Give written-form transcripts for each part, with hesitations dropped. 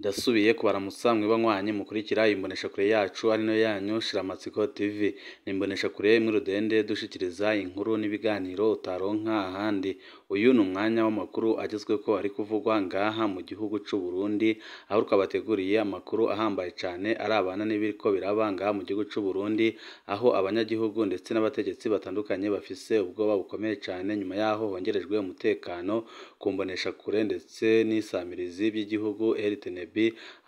Ndasubiye kubaramutsa mwibanywanyi mukurikira imboneshakure yacu ari nayo yanyu Shiramatsiko TV. Ni imboneshakure imwe rudende dushikiriza inkuru n'ibiganiro utaronka ahandi. Uyu ni umwanya w'amakuru agezweko ari kuvugwa ngaha mu gihugu c'u Burundi, aho twabateguriye amakuru ahambaye cane arabana n'ibiriko biraba ngaha mu gihugu c'u Burundi, aho abanyagihugu ndetse n'abategetsi batandukanye bafise ubwoba bukomeye cane nyuma yaho hongerejwe umutekano ku mboneshakure ndetse n'isamirizi by'igihugu RTNB,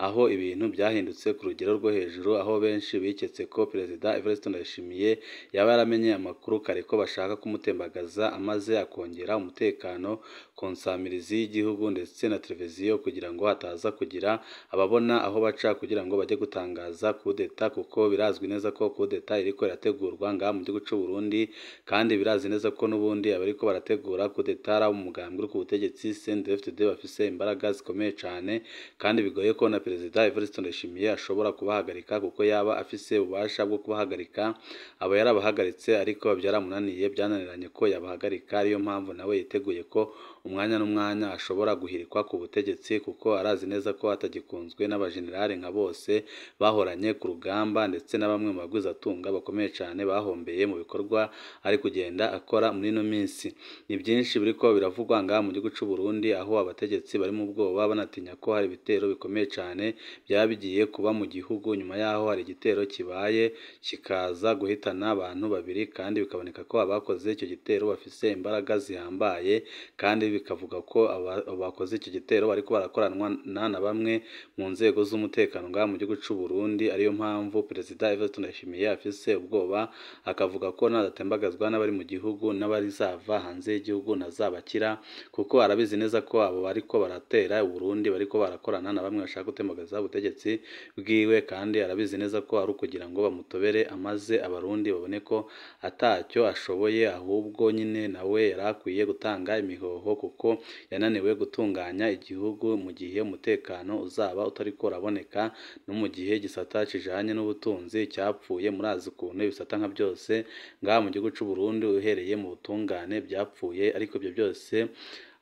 aho ibintu byahindutse ku rugero rwo hejuru, aho benshi biketse ko Perezida Evariste Ndayishimiye yaba yaramenye amakuru kare ko bashaka kumutembagaza, amaze akongera umutekano ku nsamirizi y'igihugu ndetse na televiziyo kugira ngo hataza kugira ababona aho baca kugira ngo bajye gutangaza kudeta, kuko birazwi neza ko kudeta iriko irategurwa ngaha mu gihugu c'u Burundi, kandi birazi neza ko n'ubundi abariko barategura kudeta ari umugambi uri ku butegetsi CNDD-FDD bafise imbaraga zikomeye cane, kandi bigoye ko na Perezida Evariste Ndayishimiye ashobora kubahagarika, kuko yaba afise ububasha bwo kubahagarika aba yarabahagaritse, ariko byaramunaniye, byananiranye ko yabahagarika. Ariyo mpamvu nawe yiteguye ko umwanya n'umwanya ashobora guhirikwa ku butegetsi, kuko arazi neza ko atagikunzwe n'abajenerali nka bose bahoranye ku rugamba, ndetse na bamwe mu bagwizatunga bakomeye cane bahombeye mu bikorwa ari kugenda akora muri ino minsi. Ni byinshi biriko biravugwa ngaha mu gihugu c'u Burundi, aho abategetsi bari mu bwoba banatinya ko hari ibitero bikomeye cane byaba bigiye kuba mu gihugu nyuma yaho hari igitero kibaye kikaza guhitana abantu babiri, kandi bikaboneka ko abakoze icyo gitero bafise imbaraga zihambaye, kandi bikavuga ko abakoze icyo gitero bariko barakoranwa na bamwe mu nzego z'umutekano ngaha mu gihugu c'u Burundi. Ariyo mpamvu Perezida Evariste Ndayishimiye afise ubwoba, akavuga ko nadatembagazwa n'abari mu gihugu n'abarizava hanze y'igihugu ntazabakira, kuko arabizi neza ko abo bariko baratera Burundi bariko barakorana na bamwe bashaka gutembagaza ubutegetsi bwiwe, kandi arabizi neza ko ari ukugira ngo bamutobere, amaze abarundi babone ko atacyo ashoboye, ahubwo nyine nawe yarakwiye gutanga imihoho, kuko yananiwe gutunganya igihugu mu gihe umutekano uzaba utariko uraboneka, no mu gihe gisata kijanye n'ubutunzi cyapfuye. Murazi ukuntu ibisata nka byose ngaha mu gihugu c'u Burundi uhereye mu butungane byapfuye, ariko ibyo byose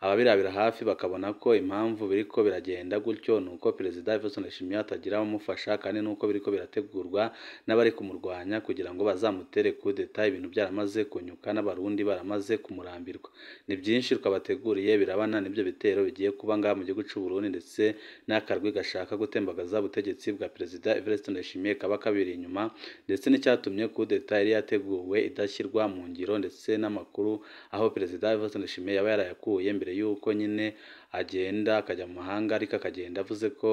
ababirabira hafi bakabona ko impamvu biriko biragenda gutyo nuko Perezida Evariste Ndayishimiye atagira abamufasha, kandi nuko biriko birategurwa n'abari kumurwanya kugira ngo bazamutere kudeta, ibintu byaramaze kunyuka n'abarundi baramaze kumurambirwa. Ni byinshi twabateguriye birabana n'ibyo bitero bigiye kuba ngaha mu gihugu c'u Burundi, ndetse n'akarwi gashaka gutembagaza ubutegetsi bwa Perezida Evariste Ndayishimiye kaba kabiri inyuma, ndetse n'icyatumye kudeta yari yateguwe idashyirwa mu ngiro, ndetse n'amakuru aho Perezida Evariste Ndayishimiye yaba yarayakuye mbere yuko nyine agenda akajya mu mahanga, ariko akagenda avuze ko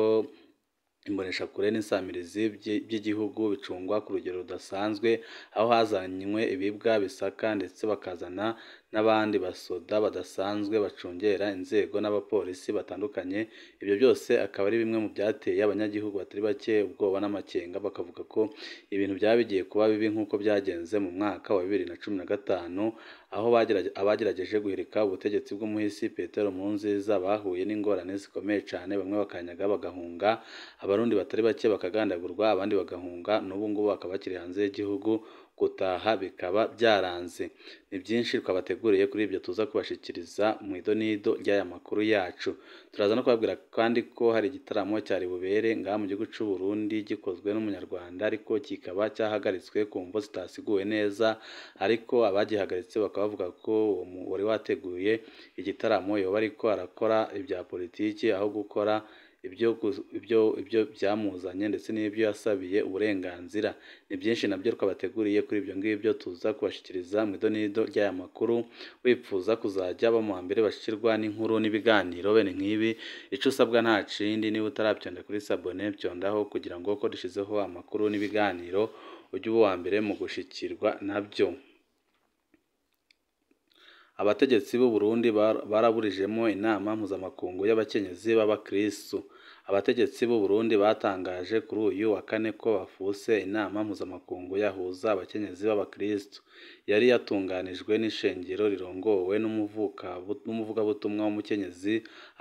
imboneshakure n'insamirizi by'igihugu bicungwa ku rugero rudasanzwe, aho hazanywe ibibwa bisaka, ndetse bakazana n'abandi basoda badasanzwe bacungera inzego n'abapolisi batandukanye. Ibyo byose akaba ari bimwe mu byateye abanyagihugu batari bake ubwoba n'amakenga, bakavuga ko ibintu byaba bigiye kuba bibi nk'uko byagenze mu mwaka wa 2015, aho abagerageje guhirika ubutegetsi bw'umuhisi Petero Nkurunziza bahuye n'ingorane zikomeye cane, bamwe bakanyaga bagahunga, abarundi batari bake bakagandagurwa, abandi bagahunga, n'ubu ngubu bakaba bakiri hanze y'igihugu, gutaha bikaba byaranze. Ni byinshi twabateguriye kuri ibyo tuza kubashikiriza mu idonido ry'aya makuru yacu. Turaza no kubabwira kandi ko hari igitaramo cyari bubere ngaha mu gihugu c'u Burundi gikozwe n'umunyarwanda, ariko kikaba cyahagaritswe ku mvo zitasiguwe neza, ariko abagihagaritse bakaba bavuga ko wari wateguye igitaramo yoba ariko arakora ibya politiki aho gukora ibyo byamuzanye, ndetse n'ibyo yasabiye uburenganzira. Ni byinshi nabyo twabateguriye kuri ibyo ngibyo tuza kubashikiriza mu idonido ry'aya makuru. Wipfuza kuzajya baba mu mbere bashikirwa n'inkuru n'ibiganiro bene nk'ibi, ico usabwa nta kindi, niba utarabyonda kuri sabone byondaho, kugira ngo ko dushizeho amakuru n'ibiganiro ujye uba uwa mbere mu gushikirwa nabyo. Abategetsi b'u Burundi baraburijemo inama mpuzamakungu y'abakenyezi b'abakristu. Abategetsi b'u Burundi batangaje kuri uyu wa kane ko bafuse inama mpuzamakungu yahuza abakenyezi b'abakristu, yari yatunganijwe n'ishengero rirongowe n'umuvugabutumwa w'umukenyezi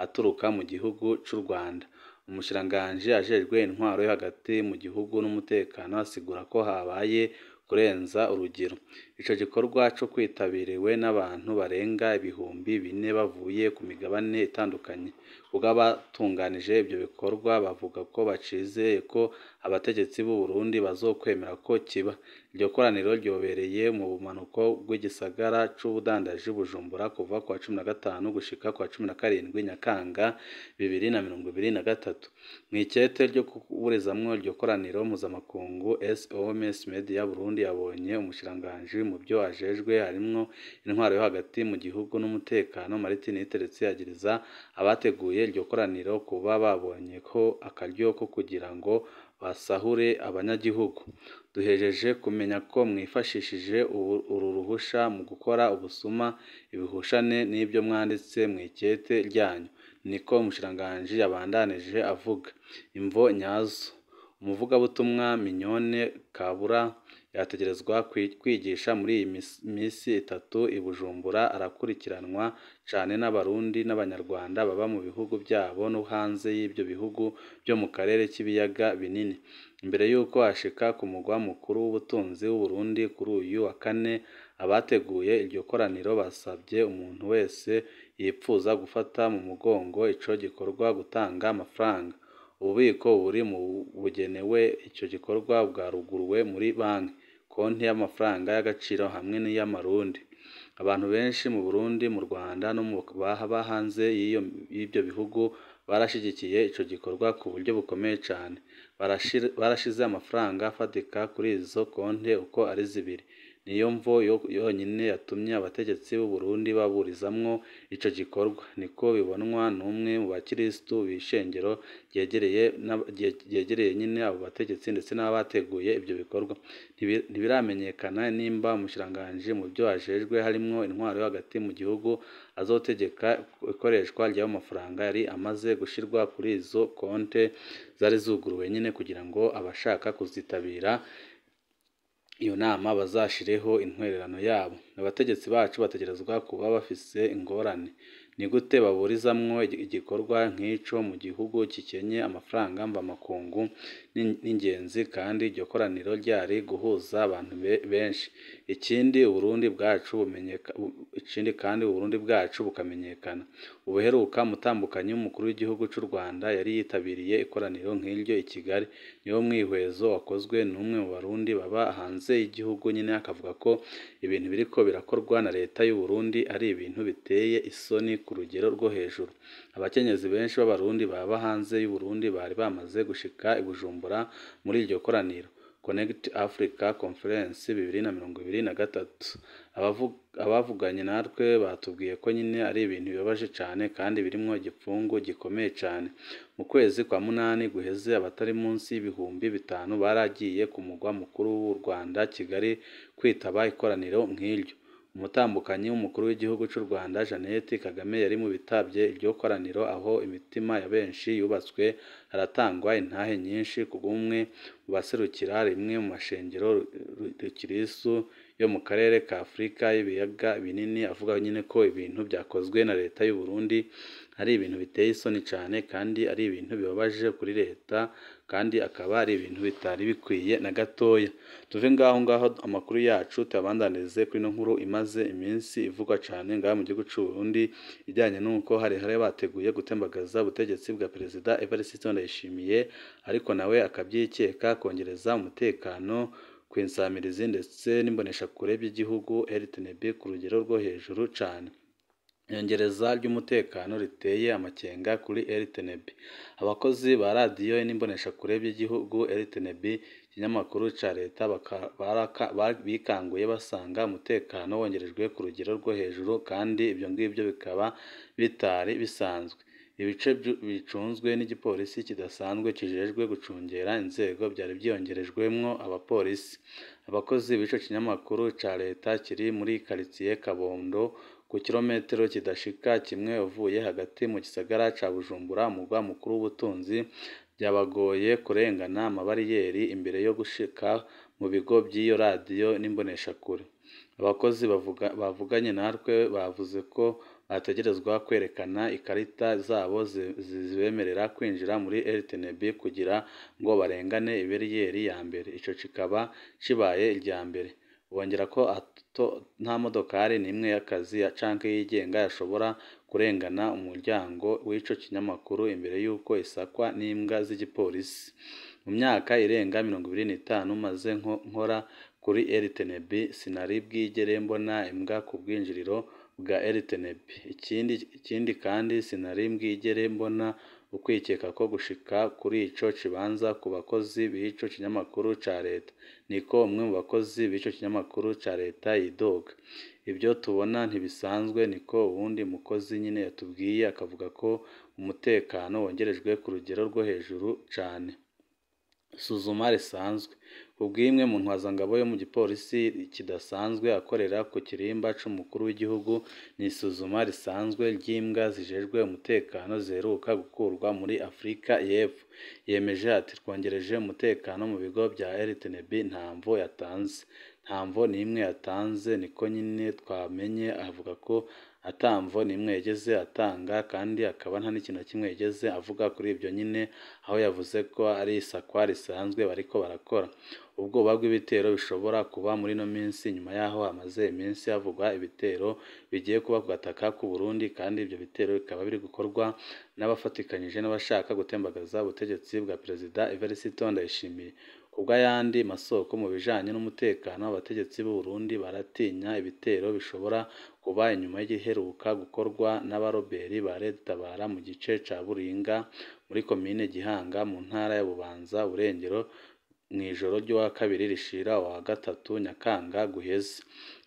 aturuka mu gihugu c'u Rwanda. Umushikiranganji ajejwe intwaro yo hagati mu gihugu n'umutekano asigura ko habaye kurenza urugero. Ico gikorwa co kwitabiriwe n'abantu barenga ibihumbi 4 bavuye ku migabane itandukanye ubw'abatunganije ibyo bikorwa bavuga ko bacizeye ko abategetsi b'u Burundi bazokwemera ko kiba. Iryo koraniro ryobereye mu bumanuko bw'igisagara c'ubudandaji Bujumbura kuva ku wa 15 gushika ku wa 17 Nyakanga 2023. Mw'ikete ryo kuburizamwo iryo koraniro mpuzamakungu, SOS Media Burundi yabonye umushikiranganji mu byo ajejwe harimwo intwaro yo hagati mu gihugu n'umutekano Martin Niteretse yagiriza abateguye iryo koraniro kuba babonye ko akaryo ko kugira ngo basahure abanyagihugu. Duhejeje kumenya ko mwifashishije uru ruhusha mu gukora ubusuma, ibihushane n'ibyo mwanditse mw'ikete ryanyu, niko umushikiranganji yabandanije avuga. Imvo nyazo: umuvugabutumwa Mignone Kabura yategerezwa kwigisha muri iyi misi itatu i Bujumbura, arakurikiranwa cane n'abarundi n'abanyarwanda baba mu bihugu byabo no hanze y'ibyo bihugu byo mu karere k'ibiyaga binini. Imbere y'uko ashika ku mugwa mukuru w'ubutunzi w'u Burundi kuri uyu wa kane, abateguye iryo koraniro basabye umuntu wese yipfuza gufata mu mugongo ico gikorwa gutanga amafaranga. Ububiko buri mu bugenewe ico gikorwa bwaruguruwe muri banki, konti y'amafaranga y'agaciro hamwe n'iy'amarundi. Abantu benshi mu Burundi, mu Rwanda no mu baba hanze y'ibyo bihugu barashigikiye ico gikorwa ku buryo bukomeye cane. Barashize amafaranga afatika kuri izo konti uko ari zibiri. Niyo mvo yonyine yatumye abategetsi b'u Burundi baburizamwo ico gikorwa, niko bibonwa n'umwe mu bakiristu b'ishengero ryegereye nyine abo bategetsi ndetse n'abateguye ibyo bikorwa. Ntibiramenyekana nimba umushikiranganji mu byo ajejwe harimwo intwaro yo hagati mu gihugu azotegeka ikoreshwa ry'ayo mafaranga yari amaze gushirwa kuri izo konte zari zuguruwe nyine kugira ngo abashaka kuzitabira iyo nama bazashireho intwererano yabo. Abategetsi bacu bategerezwa kuba bafise ingorane. Ni gute baburizamwo igikorwa nk'ico mu gihugu kikenye amafaranga mvamakungu n'ingenzi kandi iryo koraniro ryari guhuza abantu benshi? Ikindi Uburundi bwacu bukamenyekana. Ubuheruka umutambukanyi w'umukuru w'igihugu c'u Rwanda yari yitabiriye ikoraniro nk'iryo i Kigali. Niwo mwihwezo wakozwe n'umwe mu Barundi baba hanze y'igihugu nyine akavuga ko ibintu biriko birakorwa na leta y'u Burundi ari ibintu biteye isoni ku rugero rwo hejuru. Abakenyezi benshi b'Abarundi baba hanze y'u Burundi bari bamaze gushika i Bujumbura muri iryo koraniro Connect Africa Conference 2023. Abavuganye natwe batubwiye ko nyine ari ibintu bibabaje cane kandi birimwo igipfungu gikomeye cane. Mu kwezi kwa munani guheze abatari munsi y'ibihumbi 5 baragiye ku mugwa mukuru w'u Rwanda Kigali kwitaba ikoraniro nk'iryo. Umutambukanyi w'umukuru w'igihugu c'u Rwanda Jeannette Kagame yari mu bitabye iryo koraniro, aho imitima ya benshi yubatswe haratangwa intahe nyinshi ku bumwe mu baserukira rimwe mu mashengero rukirisu yo mu karere ka Afurika y'ibiyaga binini, avuga nyine ko ibintu byakozwe na leta y'u Burundi ari ibintu biteye isoni cane kandi ari ibintu bibabaje kuri leta kandi akaba ari ibintu bitari bikwiye na gatoya. Tuve ngaho amakuru yacu tuyabandanirize kuri ino nkuru imaze iminsi ivugwa cane ngaha mu gihugu c'u Burundi ijyanye n'uko hari bateguye gutembagaza ubutegetsi bwa Perezida Evariste Ndayishimiye, ariko nawe akabyikeka kongereza umutekano kw'insamirizi ndetse n'imboneshakure by'igihugu RTNB ku rugero rwo hejuru cane. Iyongereza ry'umutekano riteye amakenga kuri RTNB. Abakozi ba radiyo n'imboneshakure by'igihugu RTNB, ikinyamakuru ca leta, bikanguye basanga umutekano wongerejwe ku rugero rwo hejuru kandi ibyo ngibyo bikaba bitari bisanzwe. Ibice bicunzwe n'igipolisi kidasanzwe kijejwe gucungera inzego byari byiyongerejwemwo abapolisi. Abakozi b'ico kinyamakuru ca leta kiri muri quartier Kabondo ku kilometero kidashika kimwe uvuye hagati mu gisagara ca Bujumbura, umugwa mukuru w'ubutunzi, byabagoye kurengana amabariyeri imbere yo gushika mu bigo by'iyo radiyo n'imboneshakure. Abakozi bavuganye natwe bavuze ko bategerezwa kwerekana ikarita zabo zibemerera kwinjira muri RTNB kugira ngo barengane ibariyeri ya mbere. Ico kikaba kibaye irya mbere. Bongera ko nta modokari n'imwe y'akazi canke yigenga yashobora kurengana umuryango w'ico kinyamakuru imbere y'uko isakwa n'imbwa z'igipolisi. Mu myaka irenga 25 maze nkora kuri RTNB sinari bwigere mbona imbwa ku bwinjiriro bwa RTNB. Ikindi kandi sinari bwigere mbona ukwikeka ko gushika kuri ico kibanza ku bakozi b'ico kinyamakuru ca leta. Niko umwe mu bakozi b'ico kinyamakuru ca leta yidoga. Ibyo tubona ntibisanzwe, niko uwundi mukozi nyine yatubwiye, akavuga ko umutekano wongerejwe ku rugero rwo hejuru cane. Isuzuma risanzwe kubw'imwe mu ntwazangabo yo mu gipolisi kidasanzwe akorera ku kirimba c'umukuru w'igihugu, ni isuzuma risanzwe ry'imbwa zijejwe umutekano ziheruka gukurwa muri Afurika y'Epfo. Yemeje ati twongereje umutekano mu bigo bya RTNB nta mvo n'imwe yatanze, niko nyine twamenye. Avuga ko atamvo n'imwe yigeze atanga, kandi akaba nta n'ikintu na kimwe yigeze avuga kuri ibyo nyine, aho yavuze ko ari isakwa risanzwe bariko barakora. Ubwoba bw'ibitero bishobora kuba muri no minsi nyuma yaho hamaze iminsi havugwa ibitero bigiye kuba ku gataka k'u Burundi, kandi ibyo bitero bikaba biri gukorwa n'abafatikanyije n'abashaka gutembagaza ubutegetsi bwa Perezida Evariste Ndayishimiye. Kubw'ayandi masoko mu bijanye n'umutekano, abategetsi b'u Burundi baratinya ibitero bishobora kuba inyuma y'igiheruka gukorwa n'abaroberi ba Red Tabara mu gice ca Buringa muri komine Gihanga mu ntara ya Bubanza Burengero mw'ijoro ry'uwa kabiri rishira wa gatatu Nyakanga guheze.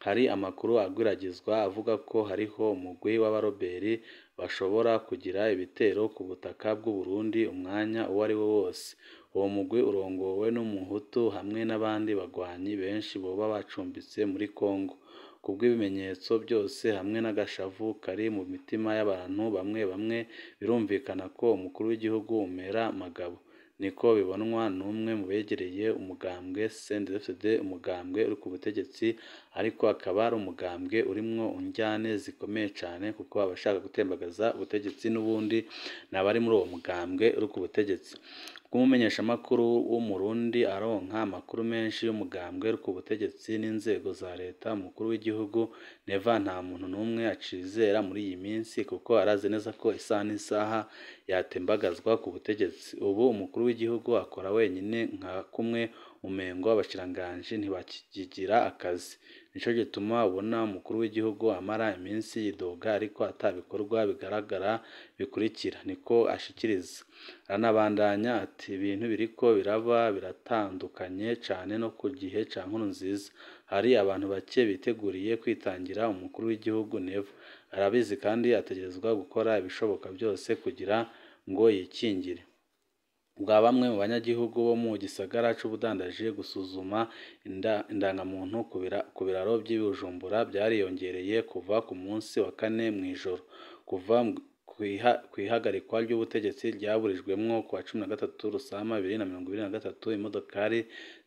Hari amakuru agwiragizwa avuga ko hariho umugwi w'abaroberi bashobora kugira ibitero ku butaka bw'u Burundi umwanya uwo ari wo wose. Uwo mugwi urongowe n'umuhutu hamwe n'abandi bagwanyi benshi boba bacumbitse muri Kongo. Kubw'ibimenyetso byose hamwe n'agashavu kari mu mitima y'abantu bamwe bamwe, birumvikana ko umukuru w'igihugu Umera Magabo, niko bibonwa n'umwe mu begereye umugambwe CNDD-FDD, umugambwe uri ku butegetsi, ariko akaba ari umugambwe urimwo unjyane zikomeye cane, kuko abashaka gutembagaza ubutegetsi n'ubundi n'abari muri uwo mugambwe uri ku butegetsi. Umumenyeshamakuru w'umurundi aronka amakuru menshi y'umugambwe uri ku butegetsi n'inzego za leta, umukuru w'igihugu Neva nta muntu n'umwe acizera muri iyi minsi, kuko arazi neza ko isaha n'isaha yatembagazwa ku butegetsi. Ubu umukuru w'igihugu akora wenyine, nka kumwe umengo abashikiranganji ntibakigira akazi. Nico gituma ubona umukuru w'igihugu amara iminsi yidoga, ariko atabikorwa bigaragara bikurikira, niko ashikiriza. Aranabandanya ati ibintu biriko biraba biratandukanye cane no ku gihe ca Nkurunziza. Hari abantu bake biteguriye kwitangira umukuru w'igihugu Neva. Arabizi kandi ategerezwa gukora ibishoboka byose kugira ngo yikingire. Bwa bamwe mu banyagihugu bo mu gisagara c'ubudandaji, gusuzuma indangamuntu ku biraro by'i Bujumbura byariyongereye kuva ku munsi wa kane mw'ijoro. Kuva kw'ihagarikwa ry'ubutegetsi ryaburijwemwo ku wa 13 Rusama 2023, imodokari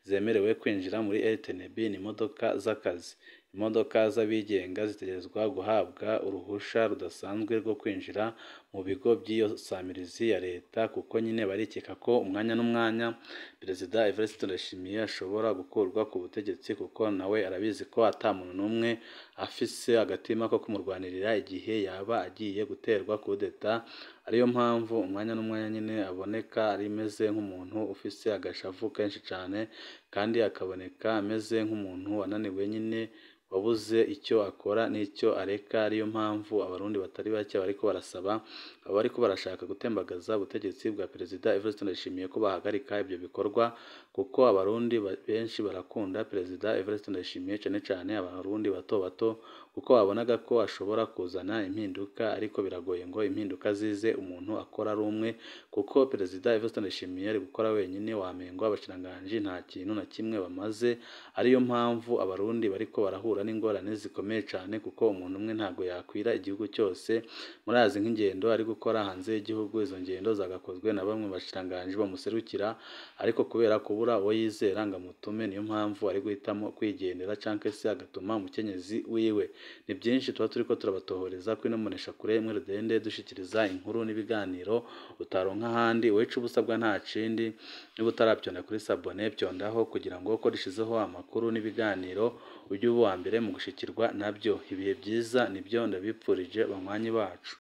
zemerewe kwinjira muri RTNB ni imodoka z'akazi. Imodoka z'abigenga zitegerezwa guhabwa uruhusha rudasanzwe rwo kwinjira mu bigo by'iyo samirizi ya leta, kuko nyine barikeka ko umwanya n'umwanya Perezida Evariste Ndayishimiye ashobora gukurwa ku butegetsi, kuko nawe arabizi ko ata muntu n'umwe afise agatima ko kumurwanirira igihe yaba agiye guterwa kudeta. Ariyo mpamvu umwanya n'umwanya nyine aboneka ari meze nk'umuntu ufise agashavu kenshi cane, kandi akaboneka ameze nk'umuntu wananiwe nyine, wabuze icyo akora n'icyo areka. Ariyo mpamvu abarundi batari bake bariko barasaba abariko barashaka gutembagaza ubutegetsi bwa Perezida Evariste Ndayishimiye ko bahagarika ibyo bikorwa, kuko abarundi benshi barakunda Perezida Evariste Ndayishimiye, cane cane abarundi bato bato, kuko babonaga ko ashobora kuzana impinduka, ariko biragoye ngo impinduka zize umuntu akora ari umwe, kuko Perezida Evariste Ndayishimiye ari gukora wenyine, wamengo abashikiranganji nta kintu na kimwe bamaze. Ariyo mpamvu abarundi bariko barahura n'ingorane zikomeye cane, kuko umuntu umwe ntago yakwira igihugu cyose. Murazi nk'ingendo ari gukora hanze y'igihugu, izo ngendo zagakozwe na bamwe bashikiranganji bamuserukira, ariko kubera kubura uwo yizera ngo amutume, niyo mpamvu ari guhitamo kwigendera, canke se agatuma umukenyezi wiwe. Ni byinshi tuba turiko turabatohoreza kuri no mboneshakure imwe Rudende, dushikiriza inkuru n'ibiganiro utaronka ahandi. Wewe ico ubusabwa nta kindi, niba utaravyonda kuri sabone vyondaho, kugira ngo uko rishizeho amakuru n'ibiganiro ujye uba uwa mbere mu gushikirwa nabyo. Ibihe byiza nibyo ndabipfurije banywanyi bacu.